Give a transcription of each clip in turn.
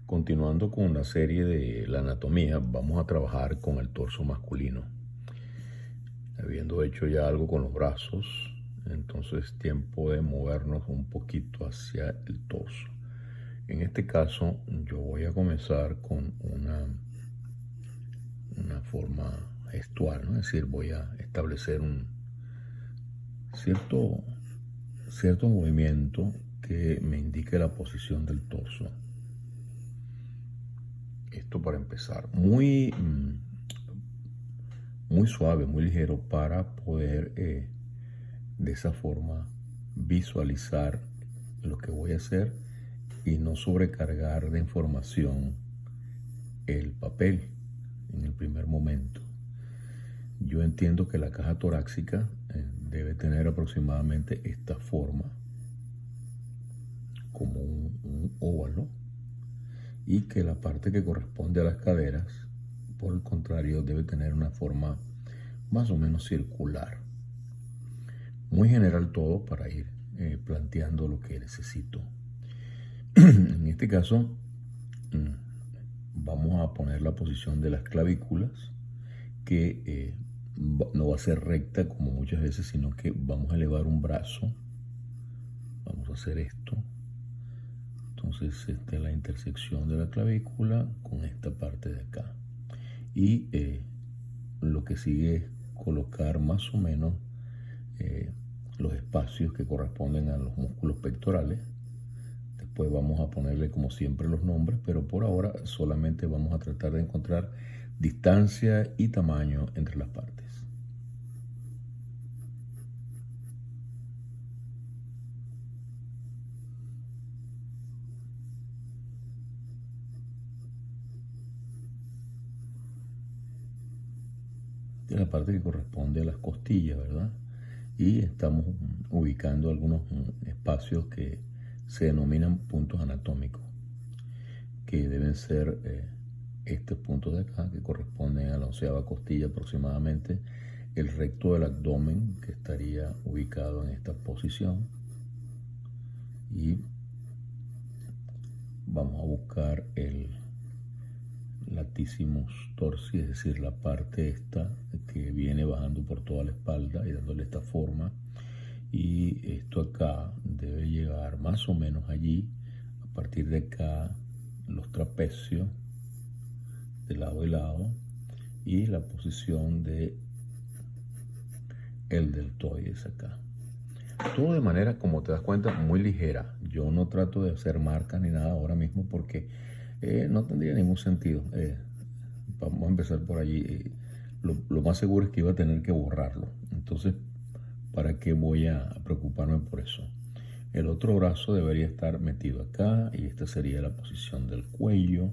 Continuando con la serie de la anatomía, vamos a trabajar con el torso masculino. Habiendo hecho ya algo con los brazos, entonces tiempo de movernos un poquito hacia el torso. En este caso, yo voy a comenzar con una forma gestual, ¿no? Es decir, voy a establecer un cierto movimiento que me indique la posición del torso. Esto para empezar, muy suave, muy ligero, para poder de esa forma visualizar lo que voy a hacer y no sobrecargar de información el papel en el primer momento. Yo entiendo que la caja torácica debe tener aproximadamente esta forma, como un óvalo, y que la parte que corresponde a las caderas, por el contrario, debe tener una forma más o menos circular. Muy general todo para ir planteando lo que necesito. En este caso, vamos a poner la posición de las clavículas, que no va a ser recta como muchas veces, sino que vamos a elevar un brazo. Vamos a hacer esto. Entonces, esta es la intersección de la clavícula con esta parte de acá. Y lo que sigue es colocar más o menos los espacios que corresponden a los músculos pectorales. Después vamos a ponerle como siempre los nombres, pero por ahora solamente vamos a tratar de encontrar distancia y tamaño entre las partes. Esta es la parte que corresponde a las costillas, ¿verdad? Y estamos ubicando algunos espacios que se denominan puntos anatómicos, que deben ser estos puntos de acá, que corresponden a la 11ª costilla aproximadamente, el recto del abdomen, que estaría ubicado en esta posición, y vamos a buscar el latissimus dorsi, es decir, la parte esta que viene bajando por toda la espalda y dándole esta forma, y esto acá debe llegar más o menos allí. A partir de acá, los trapecios de lado y lado, y la posición de el deltoides acá. Todo de manera, como te das cuenta, muy ligera. Yo no trato de hacer marcas ni nada ahora mismo porque no tendría ningún sentido. Vamos a empezar por allí. Lo más seguro es que iba a tener que borrarlo. Entonces, ¿para qué voy a preocuparme por eso? El otro brazo debería estar metido acá, y esta sería la posición del cuello,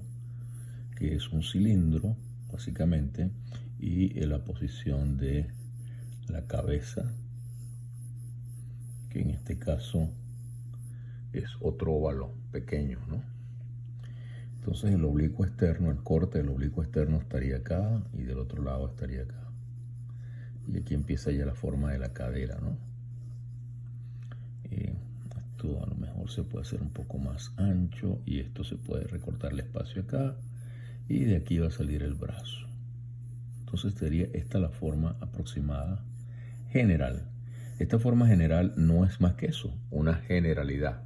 que es un cilindro, básicamente, y la posición de la cabeza, que en este caso es otro óvalo pequeño, ¿no? Entonces el oblicuo externo, el corte del oblicuo externo estaría acá, y del otro lado estaría acá. Y aquí empieza ya la forma de la cadera, ¿no? Esto a lo mejor se puede hacer un poco más ancho, y esto se puede recortar el espacio acá, y de aquí va a salir el brazo. Entonces sería esta la forma aproximada general. Esta forma general no es más que eso, una generalidad.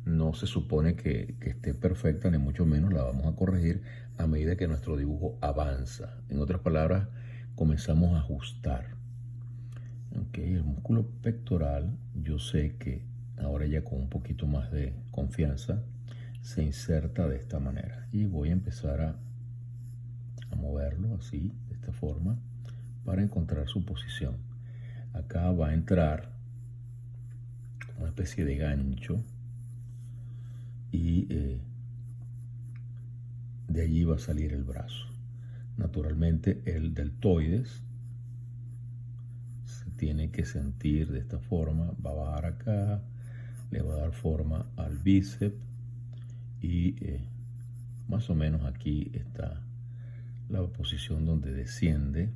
No se supone que esté perfecta, ni mucho menos. La vamos a corregir a medida que nuestro dibujo avanza. En otras palabras, comenzamos a ajustar. Okay, el músculo pectoral, yo sé que ahora ya con un poquito más de confianza se inserta de esta manera, y voy a empezar a moverlo así, de esta forma, para encontrar su posición. Acá va a entrar una especie de gancho, y de allí va a salir el brazo. Naturalmente el deltoides se tiene que sentir de esta forma, va a bajar acá, le va a dar forma al bíceps, y más o menos aquí está la posición donde desciende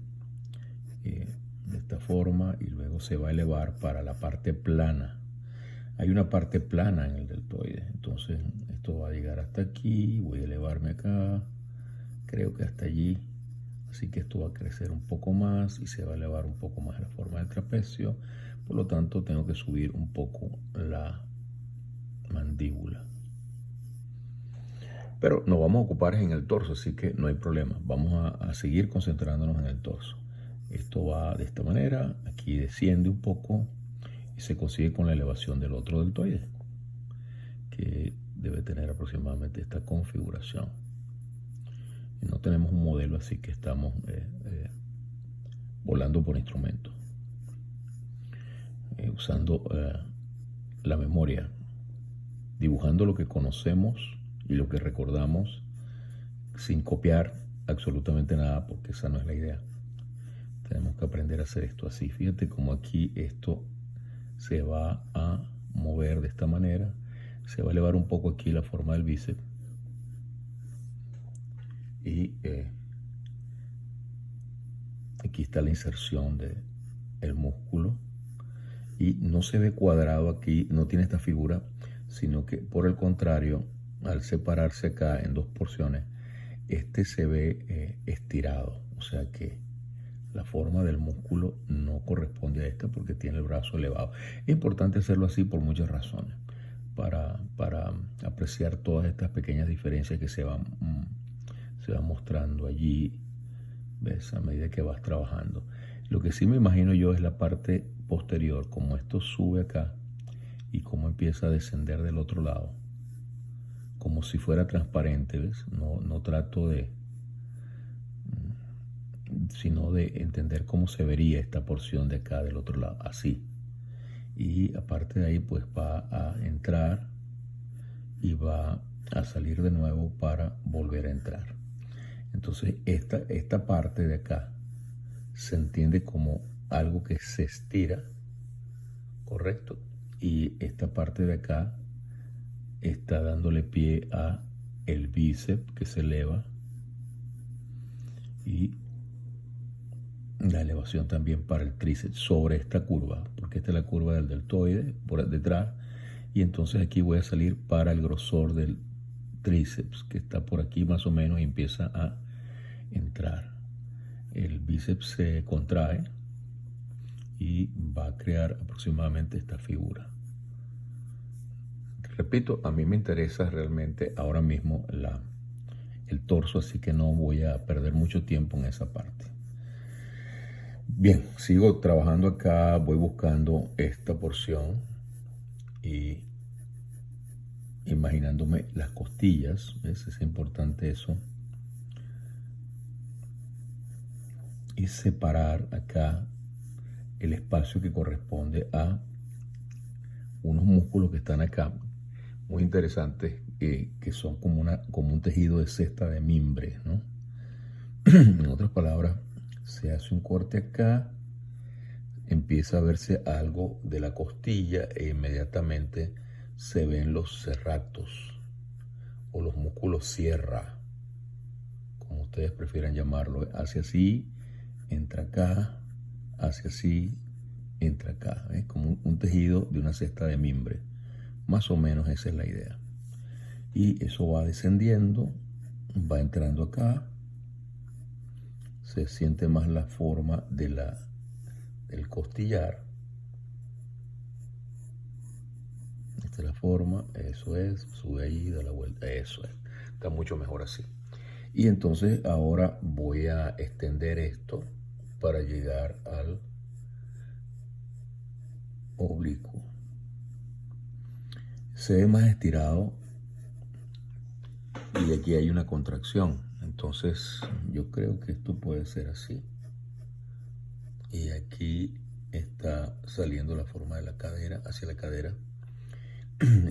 de esta forma, y luego se va a elevar para la parte plana. Hay una parte plana en el deltoides, entonces Esto va a llegar hasta aquí, voy a elevarme acá, creo que hasta allí. Así que esto va a crecer un poco más y se va a elevar un poco más la forma del trapecio. Por lo tanto, tengo que subir un poco la mandíbula. Pero nos vamos a ocupar en el torso, así que no hay problema. Vamos a seguir concentrándonos en el torso. Esto va de esta manera, aquí desciende un poco y se consigue con la elevación del otro deltoide, que debe tener aproximadamente esta configuración. Y no tenemos un modelo, así que estamos volando por instrumento, usando la memoria, dibujando lo que conocemos y lo que recordamos sin copiar absolutamente nada, porque esa no es la idea. Tenemos que aprender a hacer esto así. Fíjate cómo aquí esto se va a mover de esta manera. Se va a elevar un poco aquí la forma del bíceps. Y aquí está la inserción del músculo. Y no se ve cuadrado aquí, no tiene esta figura, sino que por el contrario, al separarse acá en dos porciones, este se ve estirado. O sea que la forma del músculo no corresponde a esta porque tiene el brazo elevado. Es importante hacerlo así por muchas razones, para apreciar todas estas pequeñas diferencias que se van mostrando allí, ¿ves? A medida que vas trabajando. Lo que sí me imagino yo es la parte posterior, como esto sube acá y cómo empieza a descender del otro lado, como si fuera transparente, ¿ves? No trato sino de entender cómo se vería esta porción de acá del otro lado, así. Y aparte de ahí, pues va a entrar y va a salir de nuevo para volver a entrar. Entonces esta parte de acá se entiende como algo que se estira, ¿correcto? Y esta parte de acá está dándole pie a el bíceps que se eleva y la elevación también para el tríceps sobre esta curva, porque esta es la curva del deltoide por detrás, y entonces aquí voy a salir para el grosor del tríceps que está por aquí más o menos y empieza a entrar. El bíceps se contrae y va a crear aproximadamente esta figura. Repito, a mí me interesa realmente ahora mismo el torso, así que no voy a perder mucho tiempo en esa parte. Bien, sigo trabajando acá, voy buscando esta porción y imaginándome las costillas, ¿ves? Es importante eso. Y separar acá el espacio que corresponde a unos músculos que están acá, muy interesantes, que son como un tejido de cesta de mimbre, ¿no? En otras palabras, se hace un corte acá, empieza a verse algo de la costilla e inmediatamente se ven los serratos o los músculos sierra, como ustedes prefieran llamarlo. Hacia así, entra acá, hacia así, entra acá. Es como un tejido de una cesta de mimbre. Más o menos esa es la idea. Y eso va descendiendo, va entrando acá. Se siente más la forma del costillar. Esta es la forma, eso es, sube ahí, da la vuelta, eso es. Está mucho mejor así. Y entonces ahora voy a extender esto para llegar al oblicuo. Se ve más estirado y aquí hay una contracción. Entonces yo creo que esto puede ser así. Y aquí está saliendo la forma de la cadera, hacia la cadera.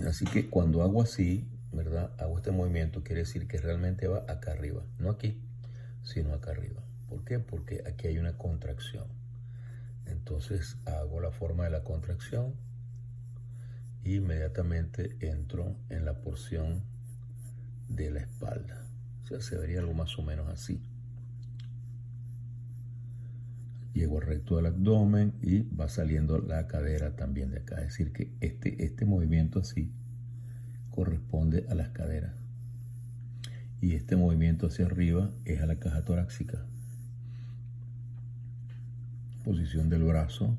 Así que cuando hago así, ¿verdad? Hago este movimiento, quiere decir que realmente va acá arriba. No aquí, sino acá arriba. ¿Por qué? Porque aquí hay una contracción. Entonces hago la forma de la contracción e inmediatamente entro en la porción de la espalda. O sea, se vería algo más o menos así. Llego al recto del abdomen y va saliendo la cadera también de acá. Es decir, que este movimiento así corresponde a las caderas. Y este movimiento hacia arriba es a la caja torácica. Posición del brazo.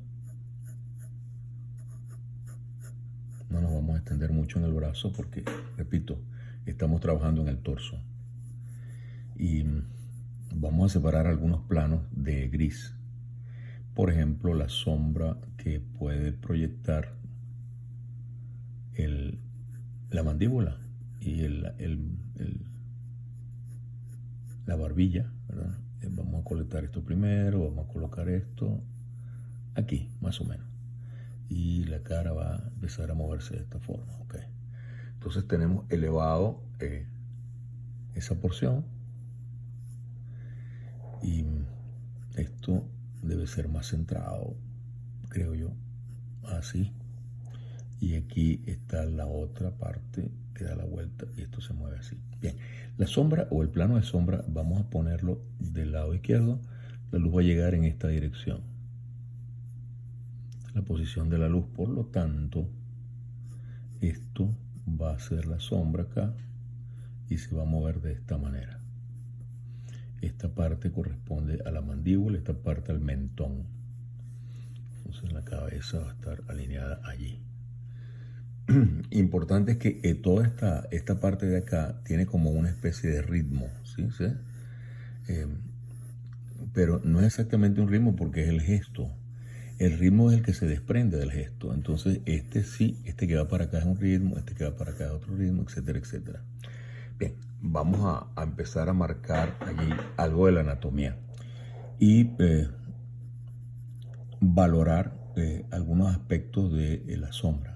No nos vamos a extender mucho en el brazo porque, repito, estamos trabajando en el torso. Y vamos a separar algunos planos de gris. Por ejemplo, la sombra que puede proyectar la mandíbula y la barbilla, ¿verdad? Vamos a colectar esto primero, vamos a colocar esto aquí, más o menos. Y la cara va a empezar a moverse de esta forma, ¿ok? Entonces tenemos elevado esa porción y esto debe ser más centrado, creo yo, así. Y aquí está la otra parte que da la vuelta y esto se mueve así. Bien, la sombra o el plano de sombra vamos a ponerlo del lado izquierdo. La luz va a llegar en esta dirección. La posición de la luz, por lo tanto, esto va a ser la sombra acá y se va a mover de esta manera. Esta parte corresponde a la mandíbula, esta parte al mentón. Entonces la cabeza va a estar alineada allí. Importante es que toda esta parte de acá tiene como una especie de ritmo, ¿sí? Pero no es exactamente un ritmo porque es el gesto. El ritmo es el que se desprende del gesto. Entonces este que va para acá es un ritmo, este que va para acá es otro ritmo, etcétera, etcétera. Bien, vamos a empezar a marcar allí algo de la anatomía y valorar algunos aspectos de la sombra.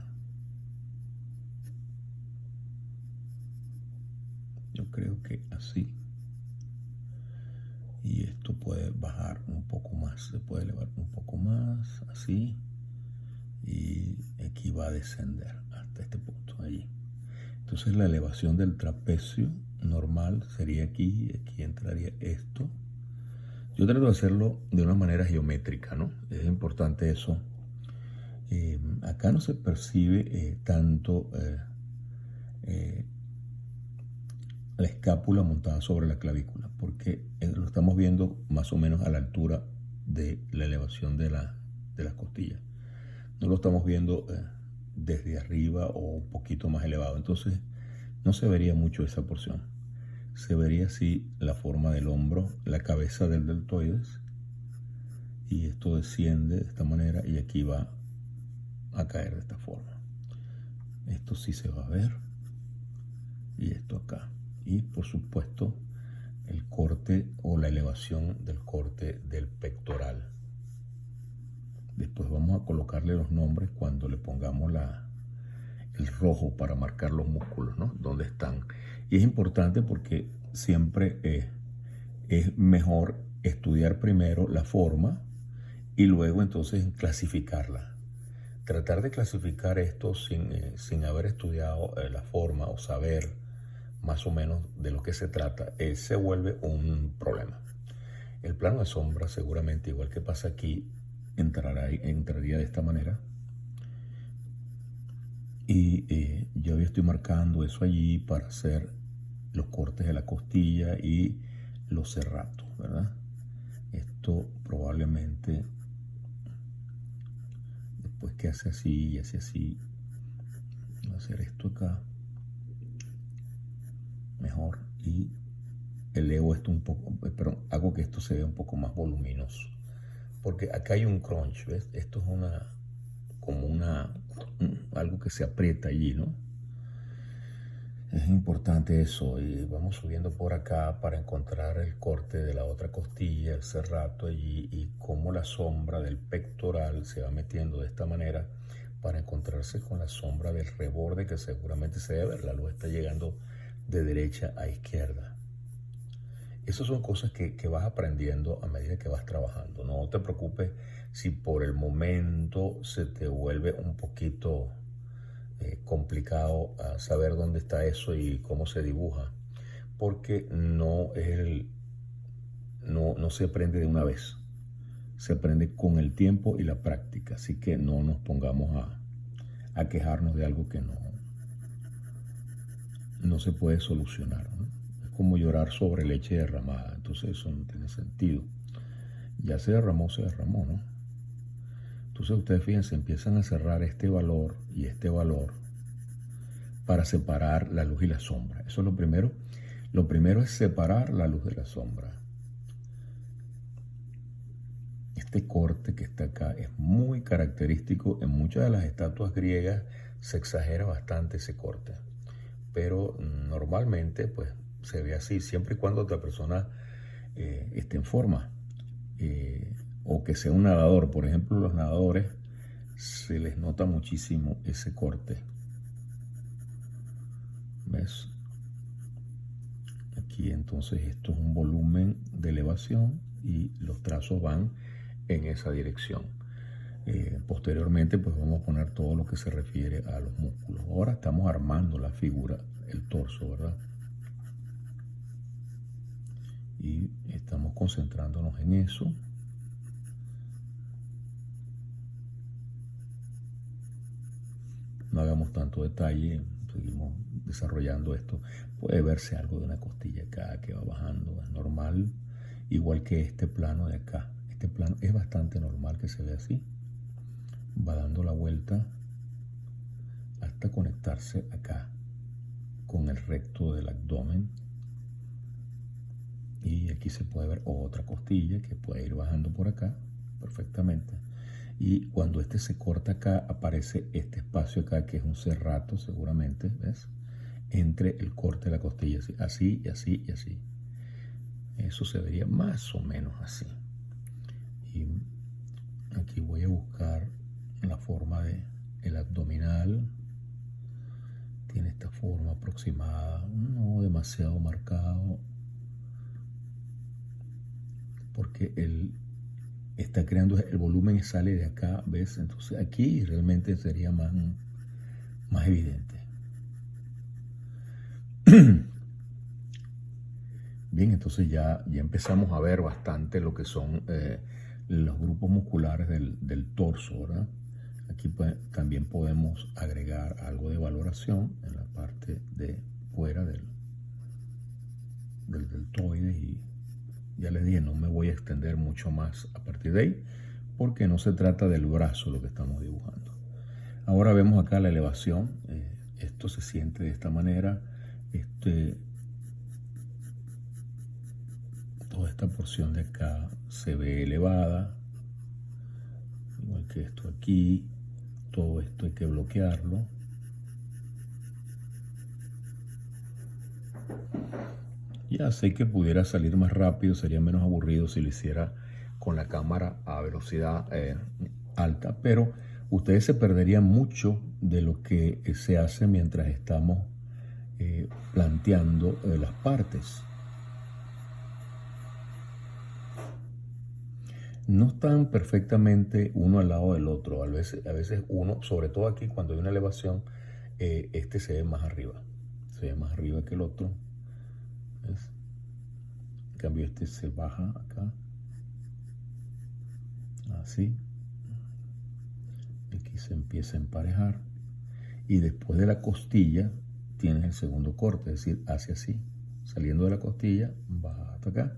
Yo creo que así. Y esto puede bajar un poco más, se puede elevar un poco más, así. Y aquí va a descender hasta este punto, allí. Entonces la elevación del trapecio normal sería aquí, aquí entraría esto. Yo trato de hacerlo de una manera geométrica, ¿no? Es importante eso. Acá no se percibe tanto la escápula montada sobre la clavícula, porque lo estamos viendo más o menos a la altura de la elevación de las costillas. No lo estamos viendo desde arriba o un poquito más elevado, entonces no se vería mucho esa porción. Se vería así la forma del hombro, la cabeza del deltoides, y esto desciende de esta manera y aquí va a caer de esta forma. Esto sí se va a ver, y esto acá. Y por supuesto el corte o la elevación del corte del pectoral. Después vamos a colocarle los nombres cuando le pongamos el rojo para marcar los músculos, ¿no? ¿Dónde están? Y es importante porque siempre es mejor estudiar primero la forma y luego entonces clasificarla. Tratar de clasificar esto sin haber estudiado la forma o saber más o menos de lo que se trata, se vuelve un problema. El plano de sombra seguramente, igual que pasa aquí, entraría de esta manera. Y yo estoy marcando eso allí para hacer los cortes de la costilla y los serratos, ¿verdad? Esto probablemente, después que hace así y hace así, voy a hacer esto acá mejor y elevo esto un poco, pero hago que esto se vea un poco más voluminoso, porque acá hay un crunch, ¿ves? Esto es algo que se aprieta allí, ¿no? Es importante eso, y vamos subiendo por acá para encontrar el corte de la otra costilla, el serrato allí, y cómo la sombra del pectoral se va metiendo de esta manera para encontrarse con la sombra del reborde que seguramente se debe ver. La luz está llegando de derecha a izquierda. Esas son cosas que vas aprendiendo a medida que vas trabajando. No te preocupes si por el momento se te vuelve un poquito complicado saber dónde está eso y cómo se dibuja, porque no se aprende de una vez. Se aprende con el tiempo y la práctica. Así que no nos pongamos a quejarnos de algo que no no se puede solucionar, ¿no? Es como llorar sobre leche derramada, entonces eso no tiene sentido. Ya se derramó, ¿no? Entonces ustedes fíjense, empiezan a cerrar este valor y este valor para separar la luz y la sombra. Eso es lo primero. Lo primero es separar la luz de la sombra. Este corte que está acá es muy característico. En muchas de las estatuas griegas se exagera bastante ese corte, pero normalmente pues se ve así, siempre y cuando otra persona esté en forma, o que sea un nadador. Por ejemplo, los nadadores se les nota muchísimo ese corte. ¿Ves? Aquí entonces esto es un volumen de elevación y los trazos van en esa dirección. Posteriormente pues vamos a poner todo lo que se refiere a los músculos. Ahora estamos armando la figura, el torso, ¿verdad? Y estamos concentrándonos en eso. No hagamos tanto detalle, seguimos desarrollando esto. Puede verse algo de una costilla acá que va bajando, es normal, igual que este plano de acá. Este plano es bastante normal que se vea así. Va dando la vuelta hasta conectarse acá con el recto del abdomen. Y aquí se puede ver otra costilla que puede ir bajando por acá perfectamente. Y cuando este se corta acá, aparece este espacio acá que es un serrato seguramente, ¿ves? Entre el corte de la costilla, así y así y así. Eso se vería más o menos así. Y aquí voy a buscar la forma de el abdominal. Tiene esta forma aproximada, no demasiado marcado, porque está creando el volumen y sale de acá, ¿ves? Entonces aquí realmente sería más evidente. Bien, entonces ya empezamos a ver bastante lo que son los grupos musculares del torso, ¿verdad? Aquí también podemos agregar algo de valoración en la parte de fuera del deltoides, y ya les dije, no me voy a extender mucho más a partir de ahí, porque no se trata del brazo lo que estamos dibujando. Ahora vemos acá la elevación. Esto se siente de esta manera. Toda esta porción de acá se ve elevada, igual que esto aquí. Todo esto hay que bloquearlo. Ya sé que pudiera salir más rápido, sería menos aburrido si lo hiciera con la cámara a velocidad alta, pero ustedes se perderían mucho de lo que se hace mientras estamos planteando las partes. No están perfectamente uno al lado del otro. A veces uno, sobre todo aquí cuando hay una elevación, este se ve más arriba. Se ve más arriba que el otro. ¿Ves? En cambio este se baja acá. Así. Aquí se empieza a emparejar. Y después de la costilla tienes el segundo corte, es decir, hace así. Saliendo de la costilla, baja hasta acá.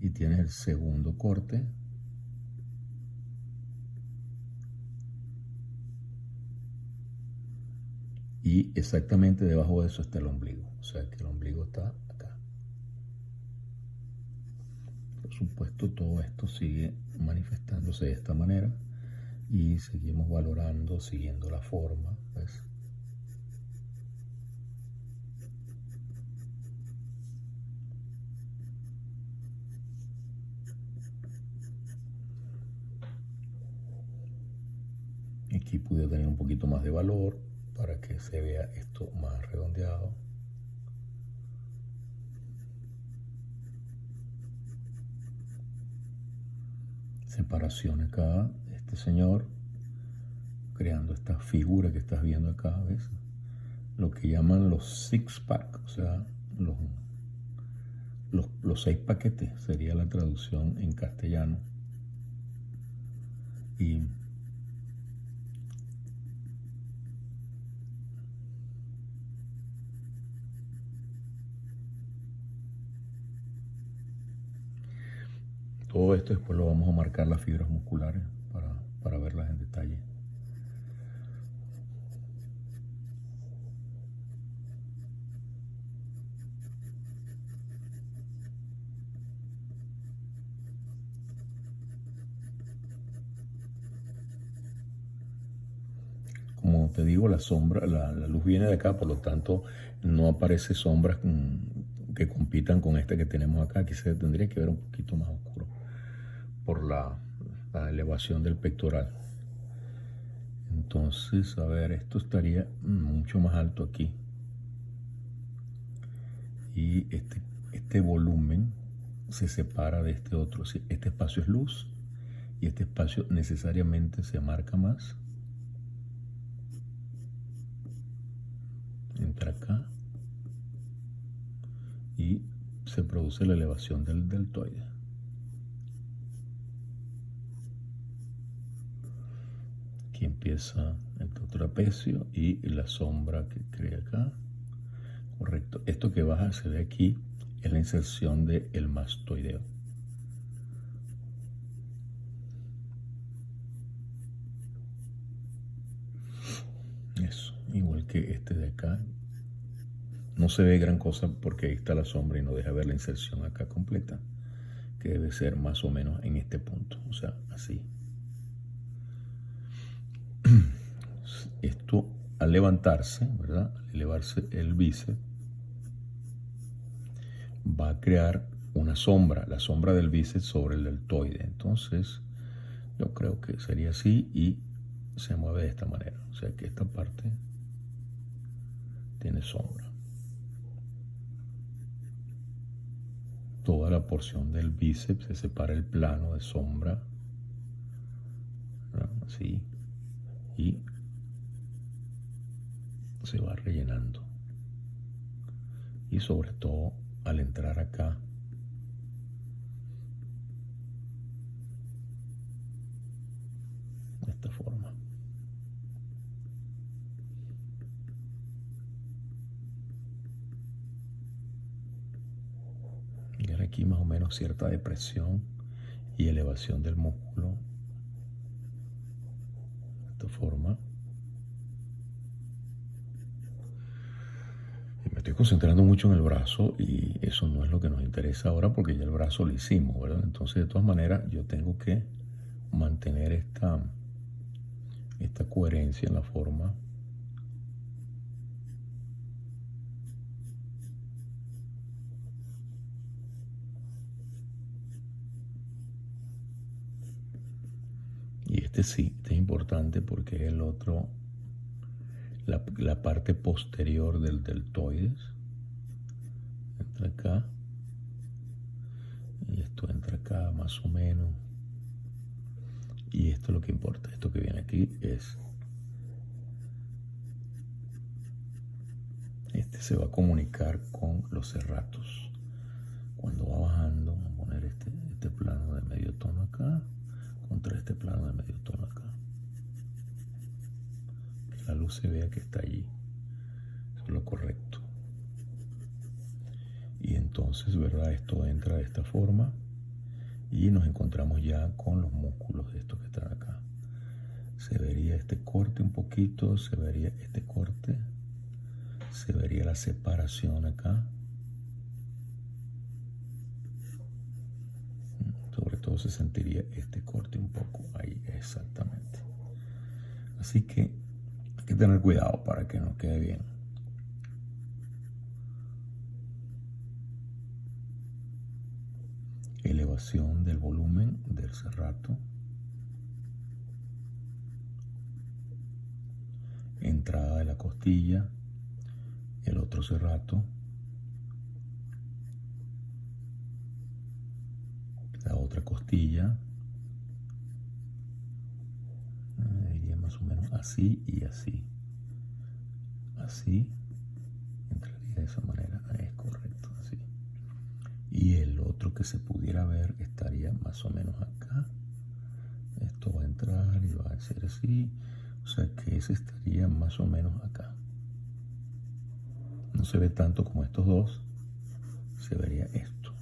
Y tienes el segundo corte. Y exactamente debajo de eso está el ombligo. O sea que el ombligo está acá. Por supuesto, todo esto sigue manifestándose de esta manera. Y seguimos valorando, siguiendo la forma. ¿Ves? Aquí pude tener un poquito más de valor para que se vea esto más redondeado. Separación acá, este señor, creando esta figura que estás viendo acá, ¿ves? Lo que llaman los six-pack, o sea, los 6 paquetes, sería la traducción en castellano. Y todo esto después lo vamos a marcar las fibras musculares para verlas en detalle. Como te digo, la sombra, la luz viene de acá, por lo tanto no aparece sombras que compitan con esta que tenemos acá. Aquí se tendría que ver un poquito más oscuro por la elevación del pectoral. Entonces, a ver, esto estaría mucho más alto aquí. Y este volumen se separa de este otro. Este espacio es luz y este espacio necesariamente se marca más. Entra acá y se produce la elevación del deltoide. Aquí empieza el trapecio y la sombra que crea acá. Correcto. Esto que baja se ve aquí es la inserción del mastoideo. Eso, igual que este de acá. No se ve gran cosa porque ahí está la sombra y no deja ver la inserción acá completa, que debe ser más o menos en este punto, o sea, así. Esto al levantarse, ¿verdad? Al elevarse el bíceps, va a crear una sombra, la sombra del bíceps sobre el deltoide. Entonces, yo creo que sería así y se mueve de esta manera. O sea que esta parte tiene sombra. Toda la porción del bíceps se separa el plano de sombra, ¿verdad? Así, y se va rellenando. Y sobre todo al entrar acá, de esta forma. Y ahora aquí más o menos cierta depresión y elevación del músculo. De esta forma. Me estoy concentrando mucho en el brazo y eso no es lo que nos interesa ahora porque ya el brazo lo hicimos, ¿verdad? Entonces, de todas maneras, yo tengo que mantener esta coherencia en la forma. Y este sí, este es importante porque es el otro, la parte posterior del deltoides. Entra acá. Y esto entra acá más o menos. Y esto es lo que importa. Esto que viene aquí es... Este se va a comunicar con los serratos. Cuando va bajando, vamos a poner este plano de medio tono acá contra este plano de medio tono acá. Que la luz se vea que está allí. Eso es lo correcto. Y entonces, ¿verdad? Esto entra de esta forma y nos encontramos ya con los músculos de estos que están acá. Se vería este corte un poquito, se vería este corte, se vería la separación acá. Sobre todo se sentiría este corte un poco ahí, exactamente. Así que hay que tener cuidado para que nos quede bien. Elevación del volumen del serrato. Entrada de la costilla, el otro serrato, la otra costilla, diría más o menos así y así. Así, entraría de esa manera, es correcto, así. Y el otro que se pudiera ver estaría más o menos acá. Esto va a entrar y va a ser así. O sea que ese estaría más o menos acá. No se ve tanto como estos dos. Se vería esto.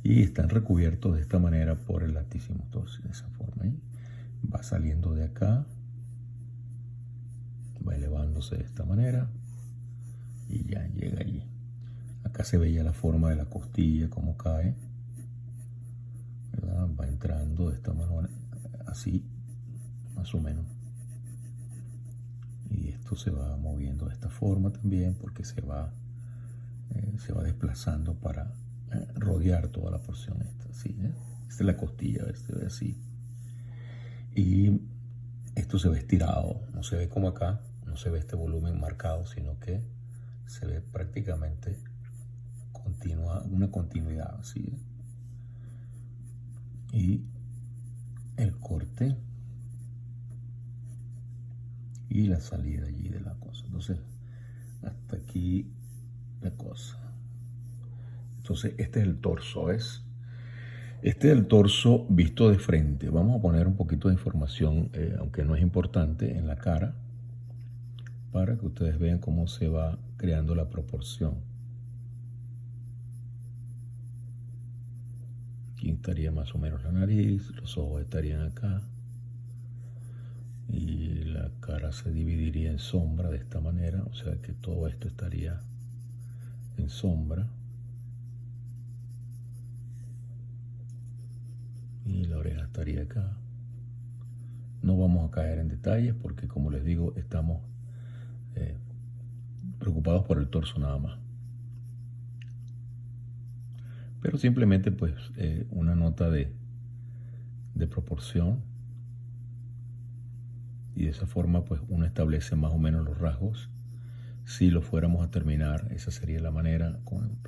y están recubiertos de esta manera por el Altísimo Torso, de esa forma. Va saliendo de acá, va elevándose de esta manera y ya llega allí. Acá se veía la forma de la costilla, cómo cae, ¿verdad? Va entrando de esta manera, así, más o menos. Y esto se va moviendo de esta forma también, porque se va desplazando para rodear toda la porción esta, ¿sí? Esta es la costilla, se ve así. Y esto se ve estirado, no se ve como acá, no se ve este volumen marcado, sino que se ve prácticamente una continuidad, ¿sí? Y el corte y la salida allí de la cosa. Entonces, hasta aquí la cosa. Entonces, este es el torso, ¿ves? Este es el torso visto de frente. Vamos a poner un poquito de información, aunque no es importante, en la cara, para que ustedes vean cómo se va creando la proporción. Aquí estaría más o menos la nariz, los ojos estarían acá, y la cara se dividiría en sombra de esta manera, o sea que todo esto estaría en sombra. Y la oreja estaría acá. No vamos a caer en detalles porque, como les digo, estamos preocupados por el torso nada más. Pero simplemente pues una nota de proporción, y de esa forma pues uno establece más o menos los rasgos. Si lo fuéramos a terminar, esa sería la manera,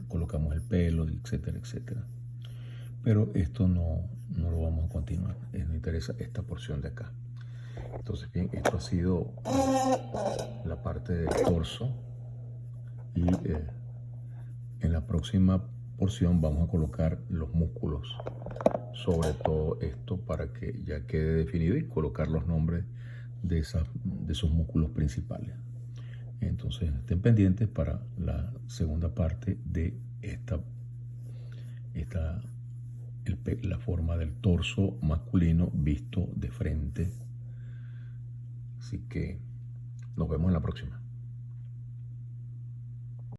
colocamos el pelo, etcétera, etcétera. Pero esto no lo vamos a continuar, nos interesa esta porción de acá. Entonces bien, esto ha sido la parte del torso, y en la próxima porción vamos a colocar los músculos sobre todo esto para que ya quede definido, y colocar los nombres de esos músculos principales. Entonces estén pendientes para la segunda parte de la forma del torso masculino visto de frente. Así que nos vemos en la próxima.